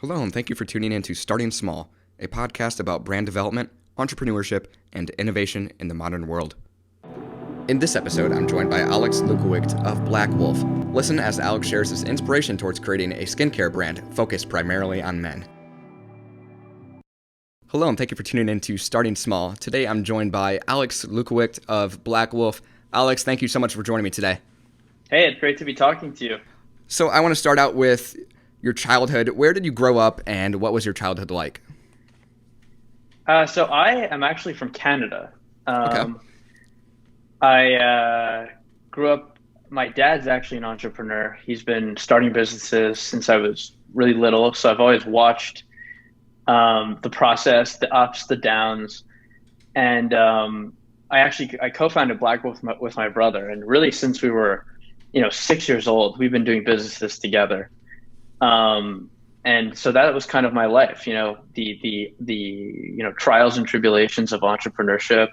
Hello, and thank you for tuning in to Starting Small, a podcast about brand development, entrepreneurship, and innovation in the modern world. In this episode, I'm joined by Lewkowict of Black Wolf. Listen as Alex shares his inspiration towards creating a skincare brand focused primarily on men. Hello, and thank you for tuning in to Starting Small. Today, I'm joined by Lewkowict of Black Wolf. Alex, thank you so much for joining me today. Hey, it's great to be talking to you. So I want to start out with your childhood. Where did you grow up, and what was your childhood like? So I am actually from Canada. Okay. I grew up, my dad's actually an entrepreneur. He's been starting businesses since I was really little. So I've always watched the process, the ups, the downs. And I co-founded Black Wolf with my brother. And really since we were, 6 years old, we've been doing businesses together. And so that was kind of my life, the trials and tribulations of entrepreneurship.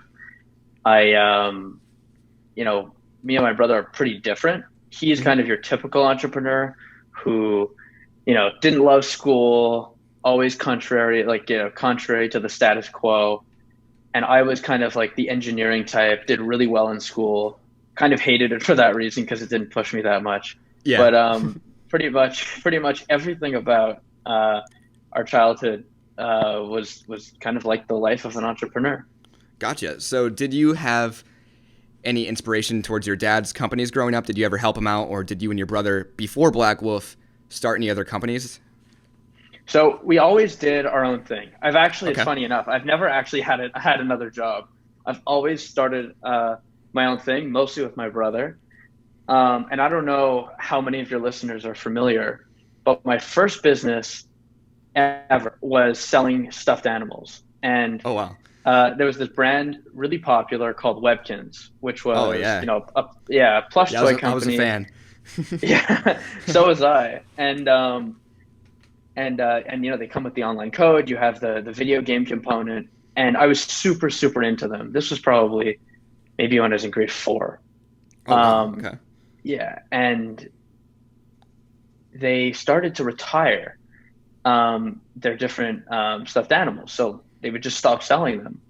Me and my brother are pretty different. He's kind of your typical entrepreneur who, didn't love school, always contrary to the status quo. And I was kind of like the engineering type, did really well in school, kind of hated it for that reason because it didn't push me that much. Yeah. But pretty much everything about our childhood was kind of like the life of an entrepreneur. Gotcha. So did you have any inspiration towards your dad's companies growing up? Did you ever help him out, or did you and your brother, before Black Wolf, start any other companies? So we always did our own thing. Okay. It's funny enough, I've never actually had another job. I've always started my own thing, mostly with my brother. And I don't know how many of your listeners are familiar, but my first business ever was selling stuffed animals. And Oh, wow. there was this brand really popular called Webkins, which was, Oh, yeah. a plush toy company. I was a fan. Yeah, so was I. And they come with the online code. You have the video game component, and I was super, super into them. This was probably maybe when I was in grade 4. Oh, wow. Okay. Yeah, and they started to retire their different stuffed animals. So they would just stop selling them.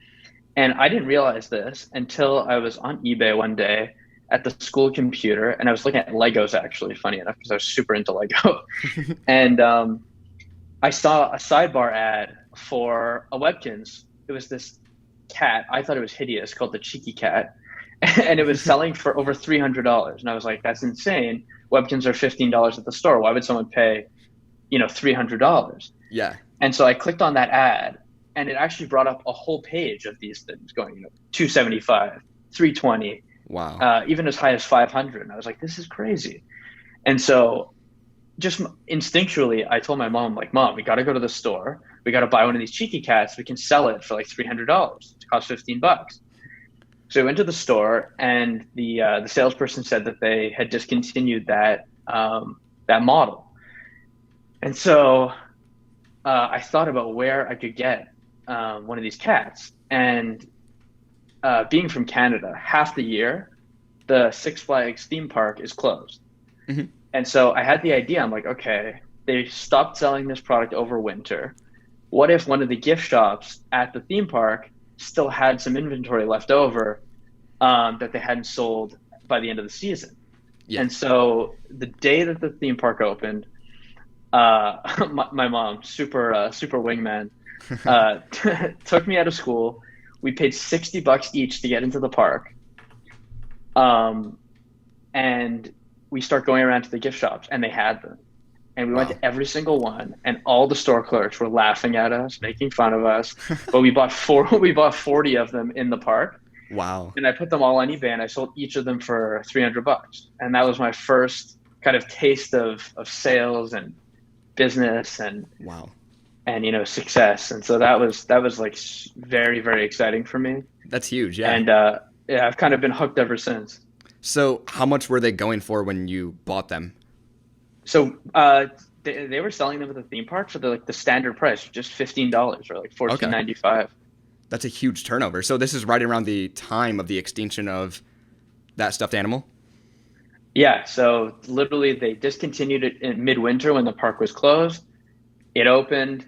And I didn't realize this until I was on eBay one day at the school computer, and I was looking at Legos, actually, funny enough, because I was super into Lego. And I saw a sidebar ad for a Webkins. It was this cat. I thought it was hideous, called the Cheeky Cat. And it was selling for over $300. And I was like, that's insane. Webkins are $15 at the store. Why would someone pay, $300? Yeah. And so I clicked on that ad, and it actually brought up a whole page of these things going, $275, $320, Wow. even as high as $500. And I was like, this is crazy. And so just instinctually, I told my mom, Mom, we got to go to the store. We got to buy one of these Cheeky Cats. We can sell it for like $300. It costs $15. So we went to the store, and the salesperson said that they had discontinued that model. And so I thought about where I could get one of these cats. And being from Canada, half the year, the Six Flags theme park is closed. Mm-hmm. And so I had the idea. I'm like, okay, they stopped selling this product over winter. What if one of the gift shops at the theme park still had some inventory left over that they hadn't sold by the end of the season? Yeah. And so the day that the theme park opened, my mom, super wingman, took me out of school. We paid $60 each to get into the park. And we start going around to the gift shops, and they had them. And we went to every single one, and all the store clerks were laughing at us, making fun of us. But we bought 40 of them in the park. Wow. And I put them all on eBay, and I sold each of them for $300. And that was my first kind of taste of sales and business and Wow. and success. And so that was like very, very exciting for me. That's huge. Yeah. And I've kind of been hooked ever since. So how much were they going for when you bought them? So they were selling them at the theme park for the standard price, just $15 or like $14.95. Okay. That's a huge turnover. So this is right around the time of the extinction of that stuffed animal? Yeah, so literally they discontinued it in midwinter when the park was closed. it opened,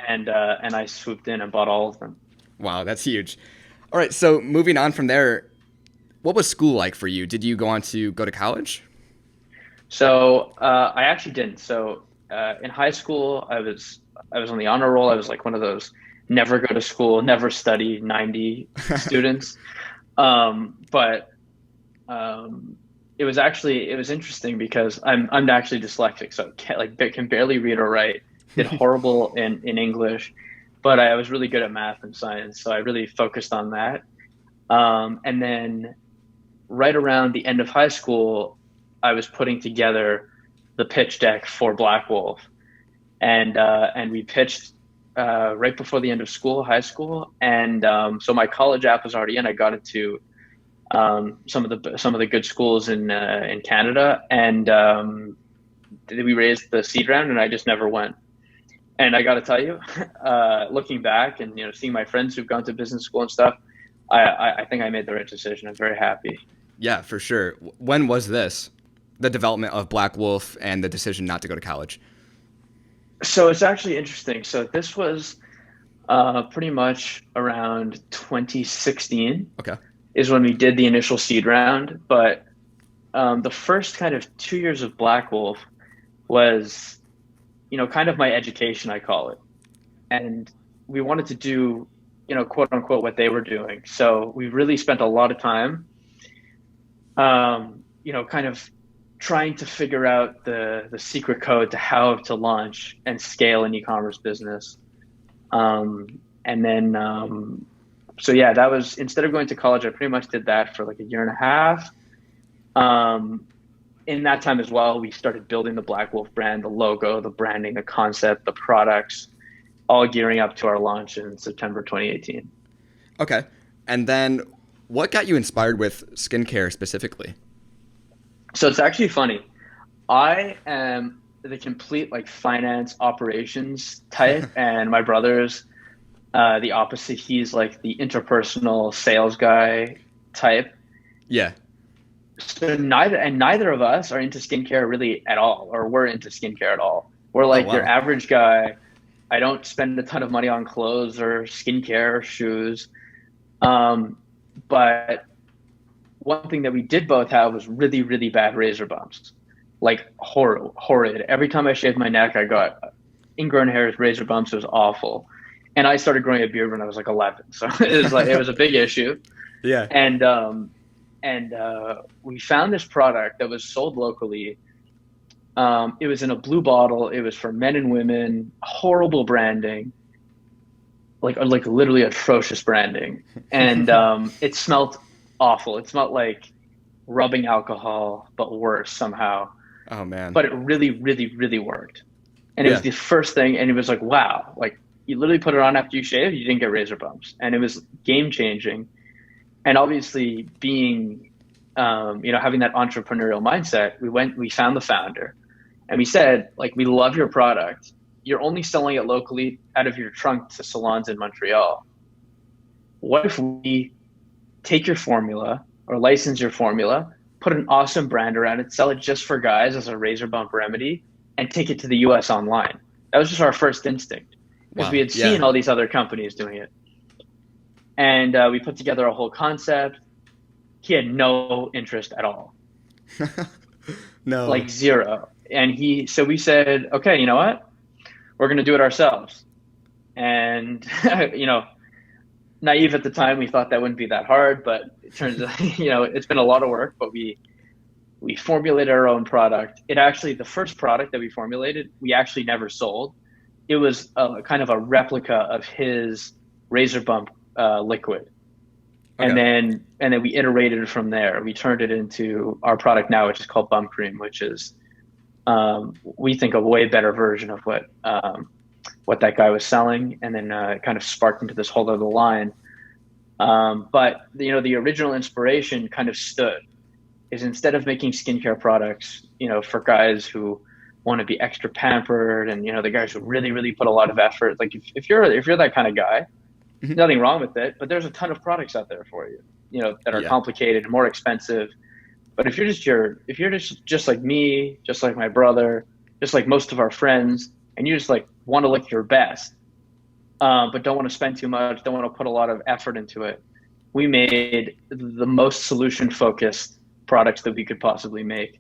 and I swooped in and bought all of them. Wow, that's huge. All right, so moving on from there, what was school like for you? Did you go to college? So I actually didn't. So in high school, I was on the honor roll. I was like one of those never go to school, never study 90 students. But it was interesting because I'm actually dyslexic, so can barely read or write. Did horrible in English, but I was really good at math and science, so I really focused on that. And then right around the end of high school, I was putting together the pitch deck for Black Wolf, and we pitched right before the end of high school, and so my college app was already in. I got into some of the good schools in Canada, and we raised the seed round, and I just never went. And I got to tell you, looking back and seeing my friends who've gone to business school and stuff, I think I made the right decision. I'm very happy. Yeah, for sure. When was this? The development of Black Wolf and the decision not to go to college? So it's actually interesting. So this was pretty much around 2016 Okay. is when we did the initial seed round. But the first kind of 2 years of Black Wolf was, kind of my education, I call it. And we wanted to do, quote unquote, what they were doing. So we really spent a lot of time, kind of trying to figure out the secret code to how to launch and scale an e-commerce business. And then, so yeah, that was, instead of going to college, I pretty much did that for like a year and a half. In that time as well, we started building the Black Wolf brand, the logo, the branding, the concept, the products, all gearing up to our launch in September 2018. Okay. And then what got you inspired with skincare specifically? So it's actually funny. I am the complete like finance operations type, and my brother's the opposite. He's like the interpersonal sales guy type. Yeah. So neither of us are into skincare really at all, or we're into skincare at all. We're like wow. your average guy. I don't spend a ton of money on clothes or skincare or shoes. But one thing that we did both have was really, really bad razor bumps, like horrid. Every time I shaved my neck, I got ingrown hairs, razor bumps. It was awful. And I started growing a beard when I was like 11. So it was a big issue. Yeah. And we found this product that was sold locally. It was in a blue bottle. It was for men and women. Horrible branding, like literally atrocious branding, and it smelled awful. It smelled like rubbing alcohol, but worse somehow. Oh man! But it really, really, really worked, and it was the first thing. And it was like, wow, like you literally put it on after you shave, you didn't get razor bumps, and it was game changing. And obviously, being having that entrepreneurial mindset, we found the founder. And we said, like, we love your product. You're only selling it locally out of your trunk to salons in Montreal. What if we take your formula or license your formula, put an awesome brand around it, sell it just for guys as a razor bump remedy, and take it to the US online? That was just our first instinct because we had seen all these other companies doing it. And we put together a whole concept. He had no interest at all. No. Like zero. And so we said, okay, you know what? We're going to do it ourselves. And, naive at the time, we thought that wouldn't be that hard, but it turns out, it's been a lot of work, but we formulated our own product. The first product that we formulated, we actually never sold. It was kind of a replica of his razor bump liquid. Okay. And then we iterated from there. We turned it into our product now, which is called Bump Cream, which is, we think, a way better version of what that guy was selling, and then kind of sparked into this whole other line. But the original inspiration kind of stood is instead of making skincare products, for guys who want to be extra pampered and the guys who really, really put a lot of effort. Like if you're that kind of guy, nothing wrong with it, but there's a ton of products out there for you, that are complicated and more expensive. But if you're just like me, just like my brother, just like most of our friends, and you just like want to look your best, but don't want to spend too much, don't want to put a lot of effort into it, we made the most solution-focused products that we could possibly make.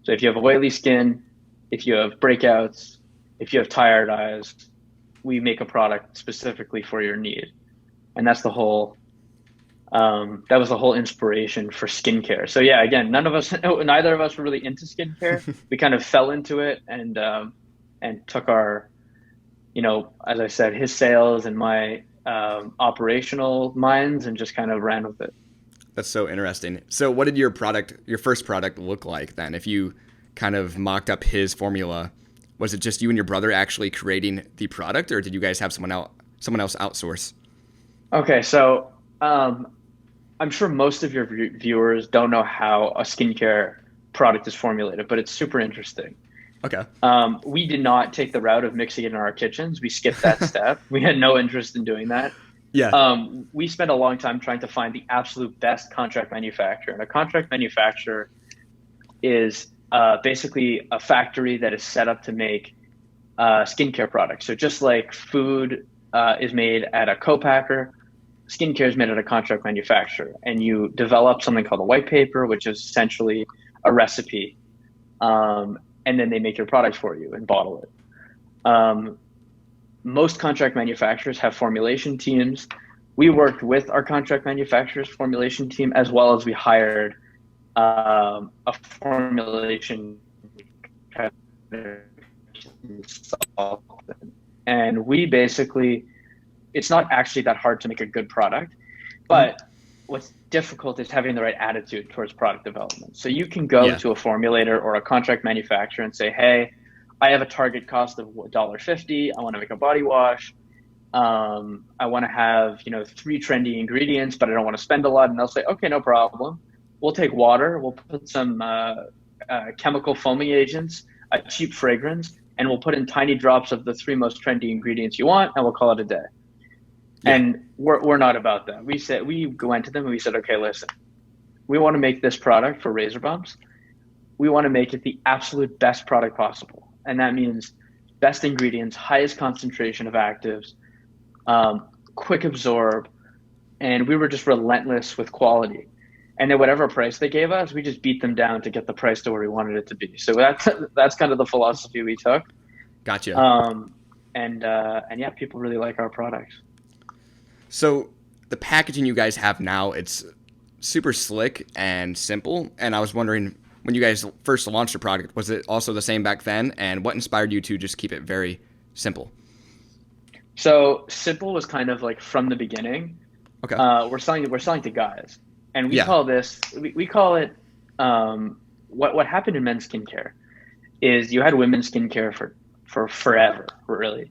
So if you have oily skin, if you have breakouts, if you have tired eyes, we make a product specifically for your need. And that's the whole, that was the whole inspiration for skincare. So yeah, again, neither of us were really into skincare. We kind of fell into it and took our, as I said, his sales and my operational minds and just kind of ran with it. That's so interesting. So what did your first product look like then? If you kind of mocked up his formula, was it just you and your brother actually creating the product, or did you guys have someone else outsource? Okay, so I'm sure most of your viewers don't know how a skincare product is formulated, but it's super interesting. Okay. We did not take the route of mixing it in our kitchens. We skipped that step. We had no interest in doing that. Yeah. We spent a long time trying to find the absolute best contract manufacturer. And a contract manufacturer is basically a factory that is set up to make skincare products. So just like food is made at a co-packer, skincare is made at a contract manufacturer. And you develop something called a white paper, which is essentially a recipe. And then they make your product for you and bottle it. Most contract manufacturers have formulation teams. We worked with our contract manufacturer's formulation team, as well as we hired a formulation consultant. And we basically, it's not actually that hard to make a good product, but what's difficult is having the right attitude towards product development. So you can go to a formulator or a contract manufacturer and say, hey, I have a target cost of $1.50. I want to make a body wash. I want to have, 3 trendy ingredients, but I don't want to spend a lot. And they'll say, okay, no problem. We'll take water. We'll put some chemical foaming agents, a cheap fragrance, and we'll put in tiny drops of the 3 most trendy ingredients you want, and we'll call it a day. Yeah. And we're not about that. We went to them and we said, okay, listen, we want to make this product for razor bumps. We want to make it the absolute best product possible. And that means best ingredients, highest concentration of actives, quick absorb. And we were just relentless with quality. And then whatever price they gave us, we just beat them down to get the price to where we wanted it to be. So that's kind of the philosophy we took. Gotcha. And yeah, people really like our products. So the packaging you guys have now, it's super slick and simple. And I was wondering, when you guys first launched your product, was it also the same back then? And what inspired you to just keep it very simple? So simple was kind of like from the beginning. Okay. We're selling to guys, and we call this, we call it, what happened in men's skincare is you had women's skincare for forever, really.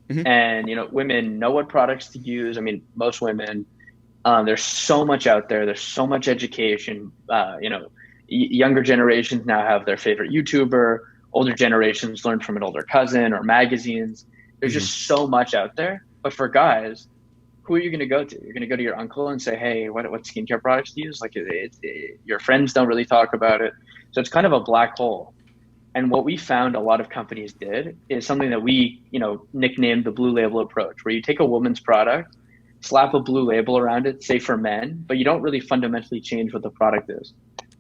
Mm-hmm. And, women know what products to use. I mean, most women, there's so much out there. There's so much education. Younger generations now have their favorite YouTuber. Older generations learn from an older cousin or magazines. There's just so much out there. But for guys, who are you going to go to? You're going to go to your uncle and say, hey, what skincare products to use? Like your friends don't really talk about it. So it's kind of a black hole. And what we found a lot of companies did is something that we, nicknamed the blue label approach, where you take a woman's product, slap a blue label around it, say for men, but you don't really fundamentally change what the product is.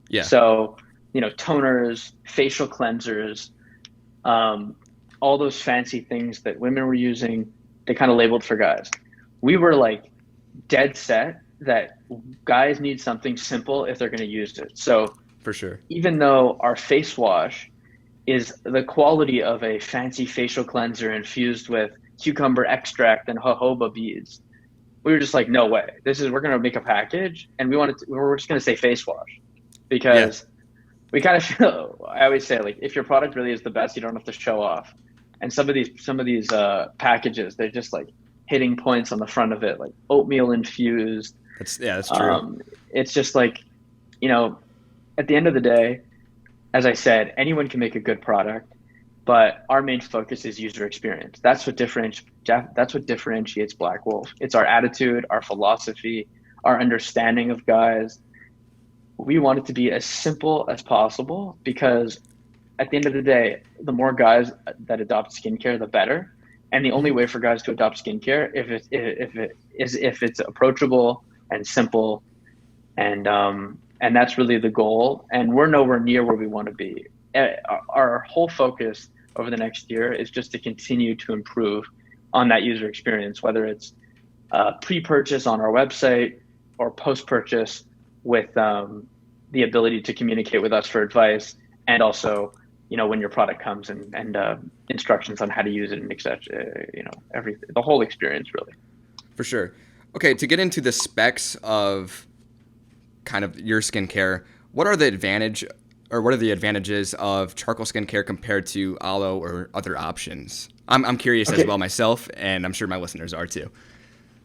Yeah. So, toners, facial cleansers, all those fancy things that women were using, they kind of labeled for guys. We were like dead set that guys need something simple if they're going to use it. So for sure, even though our face wash is the quality of a fancy facial cleanser infused with cucumber extract and jojoba beads, we were just like, no way. We're going to make a package, and we're just going to say face wash, because we kind of feel, I always say, like, if your product really is the best, you don't have to show off. And some of these packages, they're just like hitting points on the front of it, like oatmeal infused. That's true. It's just like, at the end of the day, as I said, anyone can make a good product, but our main focus is user experience. That's what differentiates Black Wolf. It's our attitude, our philosophy, our understanding of guys. We want it to be as simple as possible, because at the end of the day, the more guys that adopt skincare, the better. And the only way for guys to adopt skincare if it's approachable and simple, and that's really the goal. And we're nowhere near where we want to be. Our whole focus over the next year is just to continue to improve on that user experience, whether it's pre-purchase on our website or post-purchase with the ability to communicate with us for advice, and also, when your product comes and instructions on how to use it and etc. Everything, the whole experience really. For sure. Okay, to get into the specs of kind of your skincare, what are the advantages of charcoal skincare compared to Allo or other options? I'm curious as well myself, and I'm sure my listeners are too.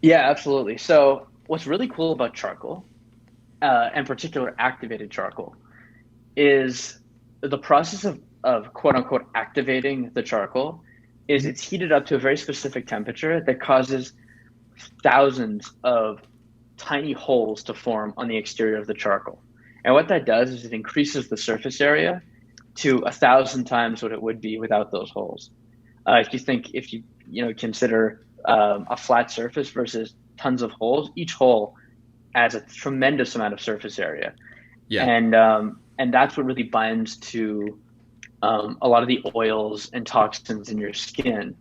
Yeah, absolutely. So what's really cool about charcoal, in particular activated charcoal, is the process of quote unquote activating the charcoal is it's heated up to a very specific temperature that causes thousands of tiny holes to form on the exterior of the charcoal. And what that does is it increases the surface area to 1,000 times what it would be without those holes. If you consider a flat surface versus tons of holes, each hole adds a tremendous amount of surface area. Yeah. And that's what really binds to a lot of the oils and toxins in your skin.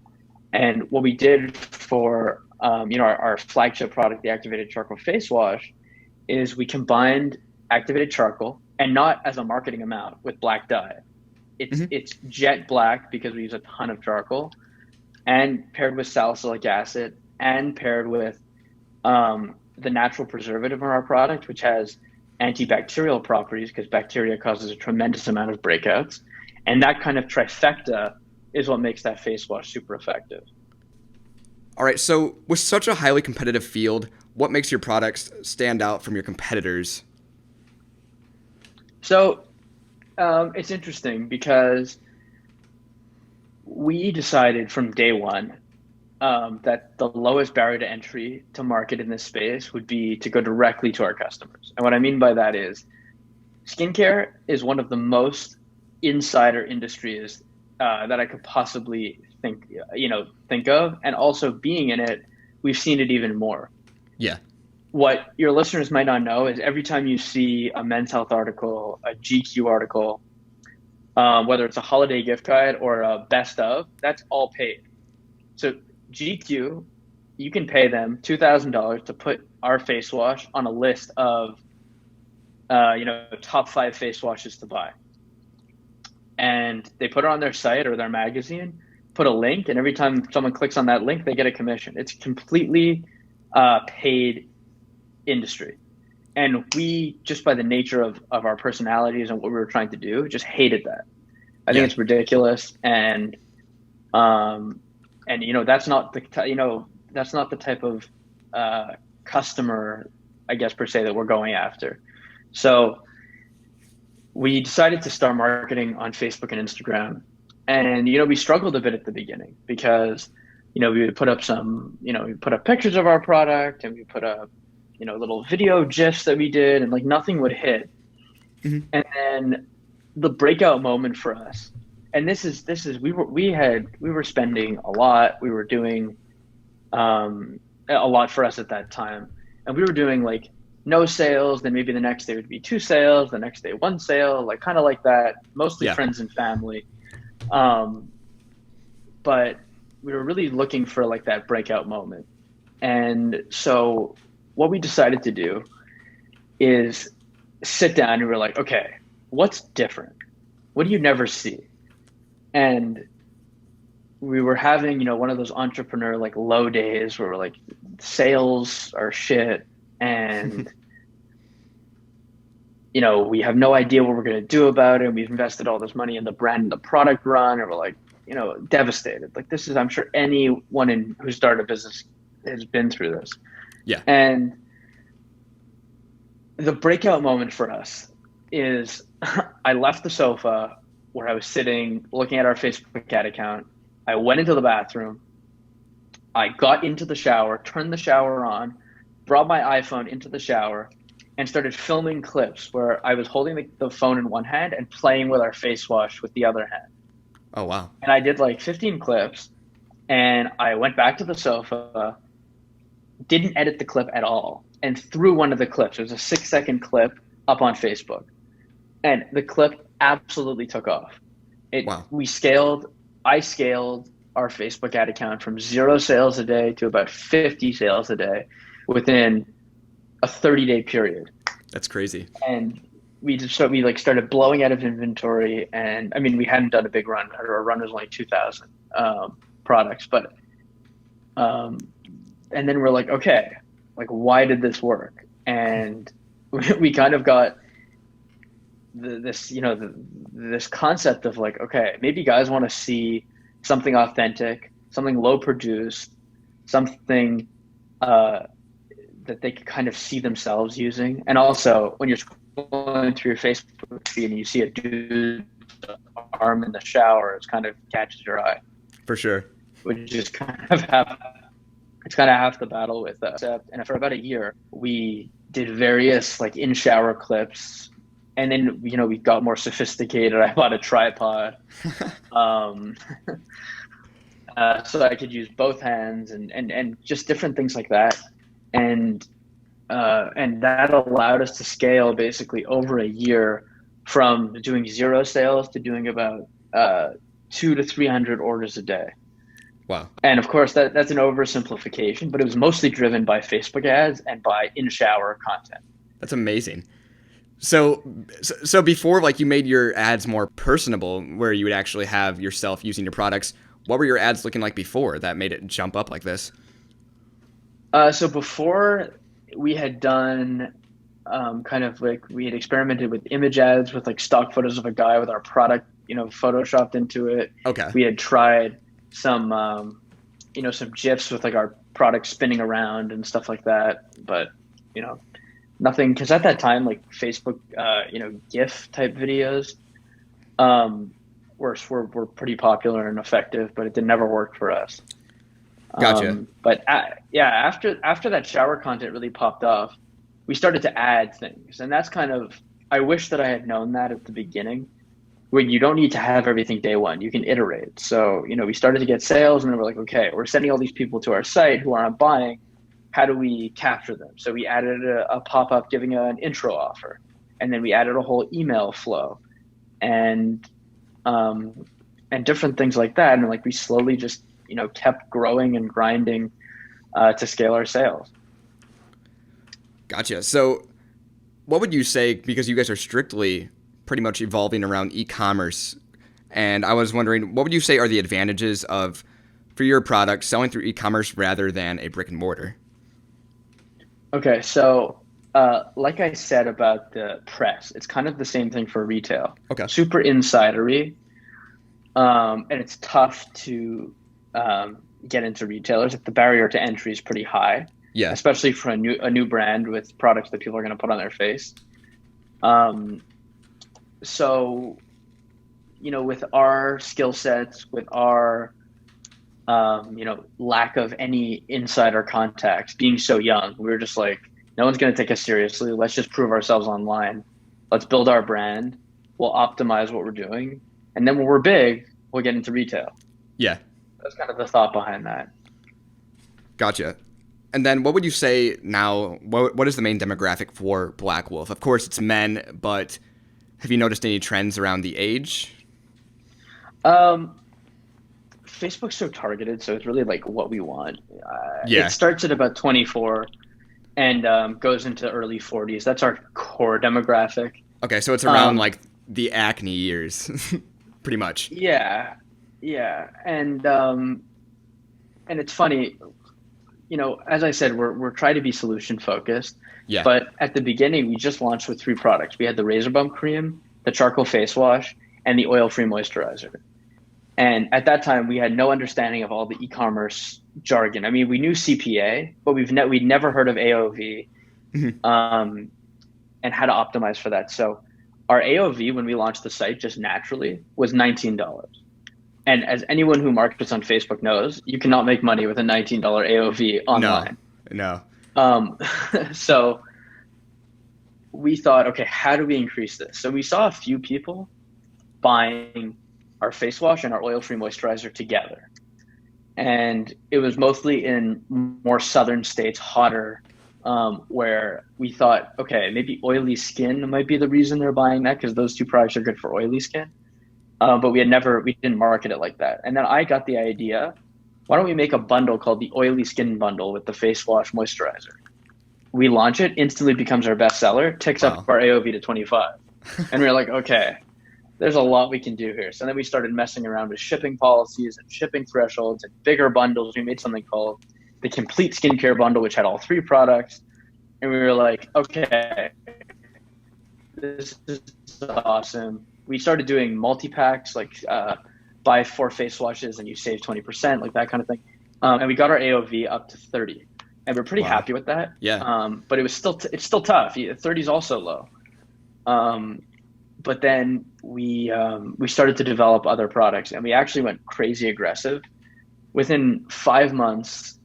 And what we did for our flagship product, the activated charcoal face wash, is we combined activated charcoal, and not as a marketing amount, with black dye. It's jet black because we use a ton of charcoal, and paired with salicylic acid, and paired with the natural preservative in our product, which has antibacterial properties because bacteria causes a tremendous amount of breakouts. And that kind of trifecta is what makes that face wash super effective. All right, so with such a highly competitive field, what makes your products stand out from your competitors? So it's interesting because we decided from day one that the lowest barrier to entry to market in this space would be to go directly to our customers. And what I mean by that is skincare is one of the most insider industries that I could possibly think of. And also being in it, we've seen it even more. Yeah. What your listeners might not know is every time you see a Men's Health article, a GQ article, whether it's a holiday gift guide or a best of, that's all paid. So GQ, you can pay them $2,000 to put our face wash on a list of, top 5 face washes to buy. And they put it on their site or their magazine, put a link, and every time someone clicks on that link, they get a commission. It's completely paid industry. And we, just by the nature of our personalities and what we were trying to do, just hated that. I think it's ridiculous. And that's not the type of customer, I guess, per se, that we're going after. So we decided to start marketing on Facebook and Instagram. And, we struggled a bit at the beginning because, we would put up we put up pictures of our product, and we put up, little video GIFs that we did, and nothing would hit. Mm-hmm. And then the breakout moment for us, and we were spending a lot. We were doing a lot for us at that time. And we were doing no sales, then maybe the next day would be 2 sales, the next day 1 sale, kind of like that, mostly friends and family. But we were really looking for that breakout moment. And so what we decided to do is sit down and we were like, okay, what's different? What do you never see? And we were having, one of those entrepreneur low days where we're sales are shit. And, we have no idea what we're going to do about it. We've invested all this money in the brand and the product run, and we're devastated. This is, I'm sure anyone who started a business has been through this. Yeah. And the breakout moment for us is I left the sofa where I was sitting looking at our Facebook ad account. I went into the bathroom. I got into the shower, turned the shower on, brought my iPhone into the shower, and started filming clips where I was holding the phone in one hand and playing with our face wash with the other hand. Oh, wow. And I did 15 clips, And I went back to the sofa, didn't edit the clip at all, and threw one of the clips. It was a 6-second clip up on Facebook. And the clip absolutely took off. Wow. I scaled our Facebook ad account from 0 sales a day to about 50 sales a day within a 30-day period. That's crazy. And we like started blowing out of inventory. And I mean, we hadn't done a big run. Our run was only 2,000 products, but and then we're like, okay, like why did this work? And we kind of got this concept of like, okay, maybe guys want to see something authentic, something low produced, something that they could kind of see themselves using. And also when you're scrolling through your Facebook feed and you see a dude's arm in the shower, it kind of catches your eye. For sure. Which is kind of half the battle with us. And for about a year, we did various like in shower clips. And then, we got more sophisticated. I bought a tripod. So I could use both hands and just different things like that. And that allowed us to scale basically over a year from doing 0 sales to doing about 200 to 300 orders a day. Wow. And of course, that's an oversimplification, but it was mostly driven by Facebook ads and by in-shower content. That's amazing. So before, like, you made your ads more personable, where you would actually have yourself using your products, what were your ads looking like before that made it jump up like this? So before, we had done kind of like, we had experimented with image ads with like stock photos of a guy with our product, photoshopped into it. Okay. We had tried some some GIFs with like our product spinning around and stuff like that, but nothing, because at that time, like Facebook GIF type videos were pretty popular and effective, but it never worked for us. Gotcha. But after that shower content really popped off, we started to add things, and that's kind of, I wish that I had known that at the beginning, where you don't need to have everything day one. You can iterate. So, we started to get sales, and then we're like, okay, we're sending all these people to our site who aren't buying. How do we capture them? So we added a pop-up giving an intro offer, and then we added a whole email flow and different things like that. And like, we slowly just, kept growing and grinding to scale our sales. Gotcha. So what would you say, because you guys are strictly pretty much evolving around e-commerce, and I was wondering, what would you say are the advantages for your product selling through e-commerce rather than a brick and mortar? Okay, so like I said about the press, it's kind of the same thing for retail. Okay. Super insidery, and it's tough to get into retailers. The barrier to entry is pretty high. Yeah. Especially for a new brand with products that people are going to put on their face. So, with our skill sets, with our lack of any insider contacts, being so young, we were just like, no one's going to take us seriously. Let's just prove ourselves online. Let's build our brand. We'll optimize what we're doing. And then when we're big, we'll get into retail. Yeah. That's kind of the thought behind that. Gotcha. And then what would you say now, what is the main demographic for Black Wolf? Of course, it's men, but have you noticed any trends around the age? Facebook's so targeted, so it's really like what we want. Yeah. It starts at about 24 and goes into early 40s. That's our core demographic. Okay, so it's around like the acne years, pretty much. Yeah. And it's funny, as I said, we're trying to be solution focused. Yeah. But at the beginning, we just launched with 3 products. We had the Razor Bump Cream, the Charcoal Face Wash, and the Oil-Free Moisturizer. And at that time, we had no understanding of all the e-commerce jargon. I mean, we knew CPA, but we'd never heard of AOV, and how to optimize for that. So our AOV, when we launched the site, just naturally was $19. And as anyone who markets on Facebook knows, you cannot make money with a $19 AOV online. No. So we thought, okay, how do we increase this? So we saw a few people buying our face wash and our oil-free moisturizer together. and it was mostly in more southern states, hotter, where we thought, okay, maybe oily skin might be the reason they're buying that because those two products are good for oily skin. But we didn't market it like that. And then I got the idea, why don't we make a bundle called the Oily Skin Bundle with the face wash moisturizer? We launch it, instantly becomes our best seller, ticks Wow. up our AOV to 25. And we were like, okay, there's a lot we can do here. So then we started messing around with shipping policies and shipping thresholds and bigger bundles. We made something called the Complete Skincare Bundle, which had all 3 products. And we were like, okay, this is awesome. We started doing multi-packs, like buy 4 face washes and you save 20%, like that kind of thing. And we got our AOV up to 30. And we're pretty happy with that. Yeah. But it's still tough. 30 is also low. But then we started to develop other products, and we actually went crazy aggressive. Within 5 months,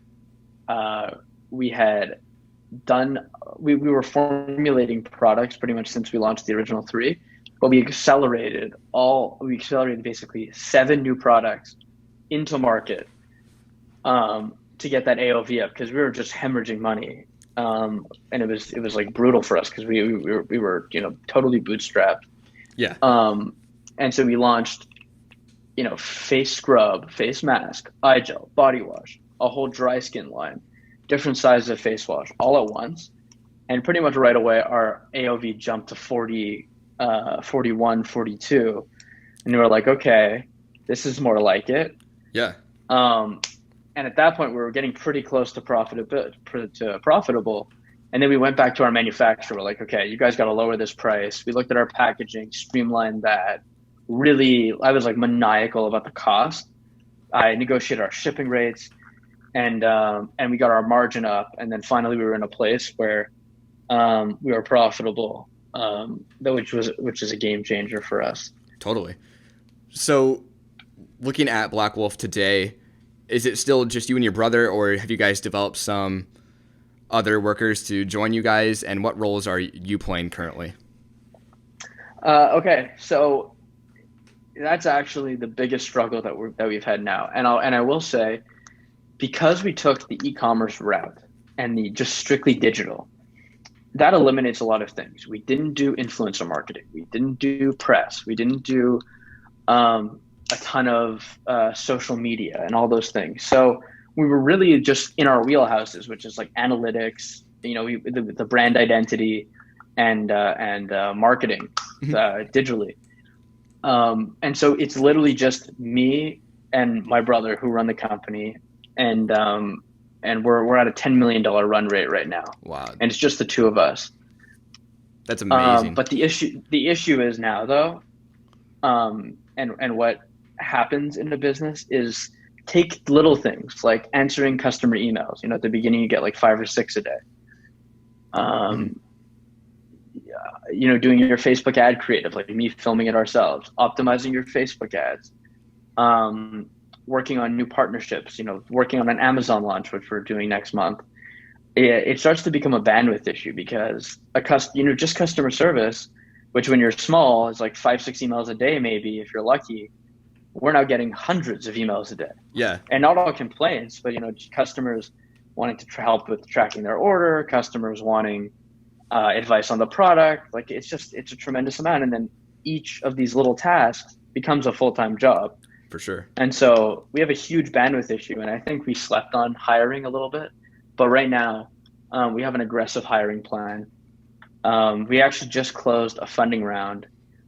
we were formulating products pretty much since we launched the original 3, but we accelerated basically 7 new products into market to get that AOV up because we were just hemorrhaging money. And it was like brutal for us because we were totally bootstrapped. Yeah. And so we launched, face scrub, face mask, eye gel, body wash, a whole dry skin line, different sizes of face wash all at once. And pretty much right away, our AOV jumped to 40, 41, 42. And we were like, okay, this is more like it. Yeah. And at that point, we were getting pretty close to profitable. And then we went back to our manufacturer. We're like, okay, you guys got to lower this price. We looked at our packaging, streamlined that. Really, I was like maniacal about the cost. I negotiated our shipping rates, and we got our margin up. And then finally, we were in a place where we were profitable, which is a game changer for us. Totally. So, looking at Black Wolf today, is it still just you and your brother, or have you guys developed some other workers to join you guys, and what roles are you playing currently? Okay, so that's actually the biggest struggle that we've had now, and I will say, because we took the e-commerce route and the just strictly digital, that eliminates a lot of things. We didn't do influencer marketing, we didn't do press, we didn't do a ton of social media and all those things. So we were really just in our wheelhouses, which is like analytics, the brand identity and marketing digitally. And so it's literally just me and my brother who run the company, and we're at a $10 million run rate right now. Wow. And it's just the 2 of us. That's amazing. But the issue is now though, and what happens in the business is take little things like answering customer emails. At the beginning you get like 5 or 6 a day. Doing your Facebook ad creative, like me filming it ourselves, optimizing your Facebook ads, working on new partnerships, working on an Amazon launch, which we're doing next month. It starts to become a bandwidth issue because just customer service, which when you're small is like 5-6 emails a day, maybe if you're lucky. We're now getting hundreds of emails a day. Yeah. And not all complaints, but customers wanting to help with tracking their order, customers wanting advice on the product. Like it's a tremendous amount. And then each of these little tasks becomes a full-time job. For sure. And so we have a huge bandwidth issue, and I think we slept on hiring a little bit. But right now, we have an aggressive hiring plan. We actually just closed a funding round,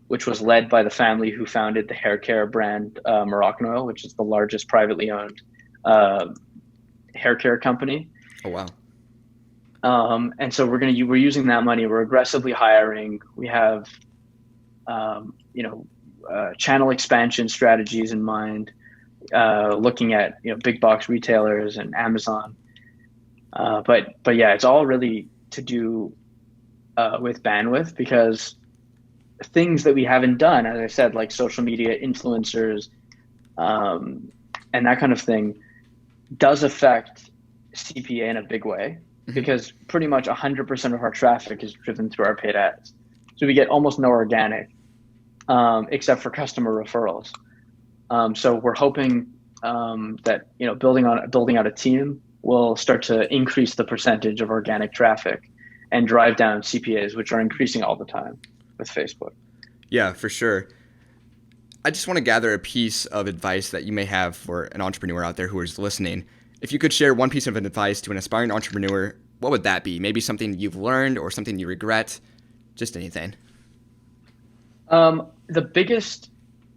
which was led by the family who founded the hair care brand Moroccan Oil, which is the largest privately owned hair care company. Oh, wow. And so we're using that money. We're aggressively hiring. We have, channel expansion strategies in mind, looking at, big box retailers and Amazon. But yeah, it's all really to do with bandwidth, because things that we haven't done, as I said, like social media, influencers, and that kind of thing, does affect CPA in a big way, because pretty much 100% of our traffic is driven through our paid ads. So we get almost no organic, except for customer referrals. So we're hoping that building out a team will start to increase the percentage of organic traffic and drive down CPAs, which are increasing all the time with Facebook. Yeah, for sure. I just want to gather a piece of advice that you may have for an entrepreneur out there who is listening. If you could share one piece of advice to an aspiring entrepreneur, what would that be? Maybe something you've learned or something you regret, just anything. The biggest,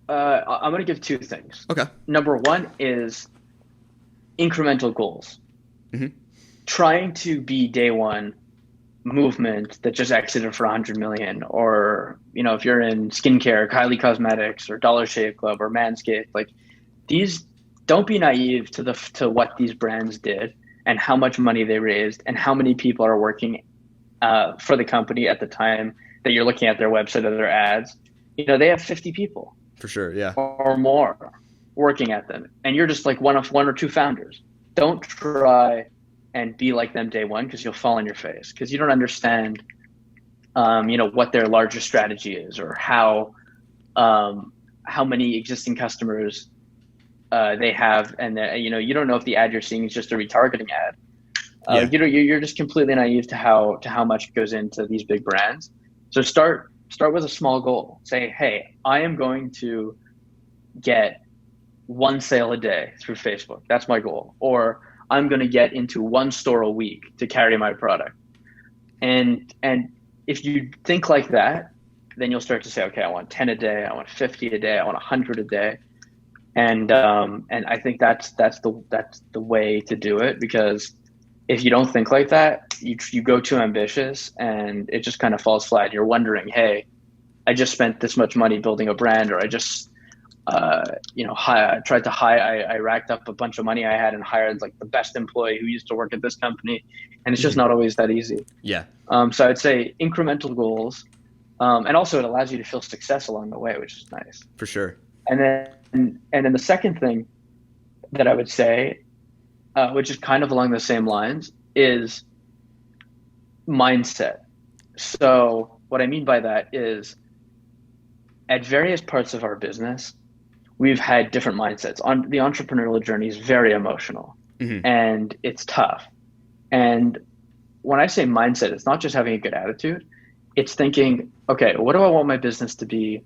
I'm going to give two things. Okay. Number one is incremental goals. Mm-hmm. Trying to be day one movement that just exited for 100 million, or if you're in skincare, Kylie Cosmetics or Dollar Shave Club or Manscaped, like these, don't be naive to what these brands did and how much money they raised and how many people are working for the company at the time that you're looking at their website or their ads. They have 50 people For sure, yeah. or more working at them, and you're just like one or two founders. Don't try and be like them day one, because you'll fall on your face, because you don't understand what their larger strategy is, or how many existing customers they have, and you don't know if the ad you're seeing is just a retargeting ad. You're just completely naive to how much goes into these big brands. So start with a small goal. Say, hey, I am going to get one sale a day through Facebook. That's my goal. Or I'm going to get into one store a week to carry my product. And if you think like that, then you'll start to say, okay, I want 10 a day, I want 50 a day, I want 100 a day. And I think that's the way to do it, because if you don't think like that, you go too ambitious and it just kind of falls flat. You're wondering, hey, I just spent this much money building a brand, or I just I racked up a bunch of money I had and hired like the best employee who used to work at this company, and it's just not always that easy. Yeah. So I'd say incremental goals, and also it allows you to feel success along the way, which is nice. For sure. And then the second thing that I would say, which is kind of along the same lines, is mindset. So what I mean by that is, at various parts of our business, we've had different mindsets. On the entrepreneurial journey is very emotional, and it's tough. And when I say mindset, it's not just having a good attitude. It's thinking, okay, what do I want my business to be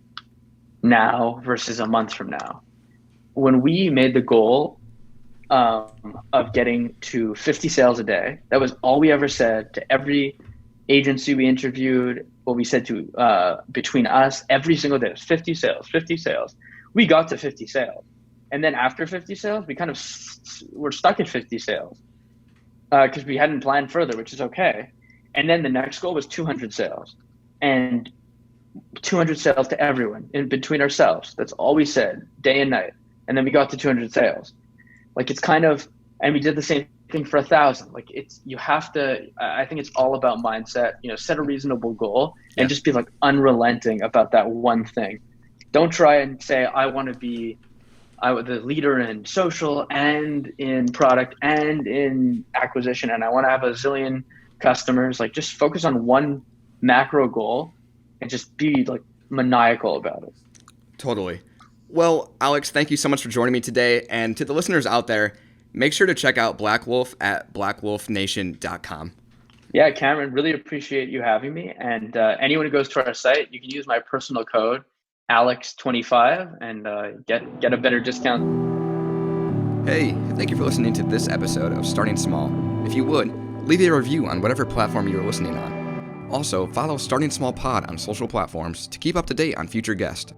now versus a month from now? When we made the goal of getting to 50 sales a day, that was all we ever said to every agency we interviewed. What we said to between us every single day was 50 sales, 50 sales. We got to 50 sales. And then after 50 sales, we kind of were stuck at 50 sales because we hadn't planned further, which is okay. And then the next goal was 200 sales, and 200 sales to everyone in between ourselves. That's all we said, day and night. And then we got to 200 sales. Like, it's kind of, and we did the same thing for 1,000. Like, you have to, I think it's all about mindset, set a reasonable goal and just be like unrelenting about that one thing. Don't try and say, I want to be the leader in social and in product and in acquisition, and I want to have a zillion customers. Like, just focus on one macro goal and just be like maniacal about it. Totally. Well, Alex, thank you so much for joining me today. And to the listeners out there, make sure to check out Black Wolf at blackwolfnation.com. Yeah, Cameron, really appreciate you having me. And anyone who goes to our site, you can use my personal code, Alex25, and get a better discount. Hey, thank you for listening to this episode of Starting Small. If you would, leave a review on whatever platform you are listening on. Also, follow Starting Small Pod on social platforms to keep up to date on future guests.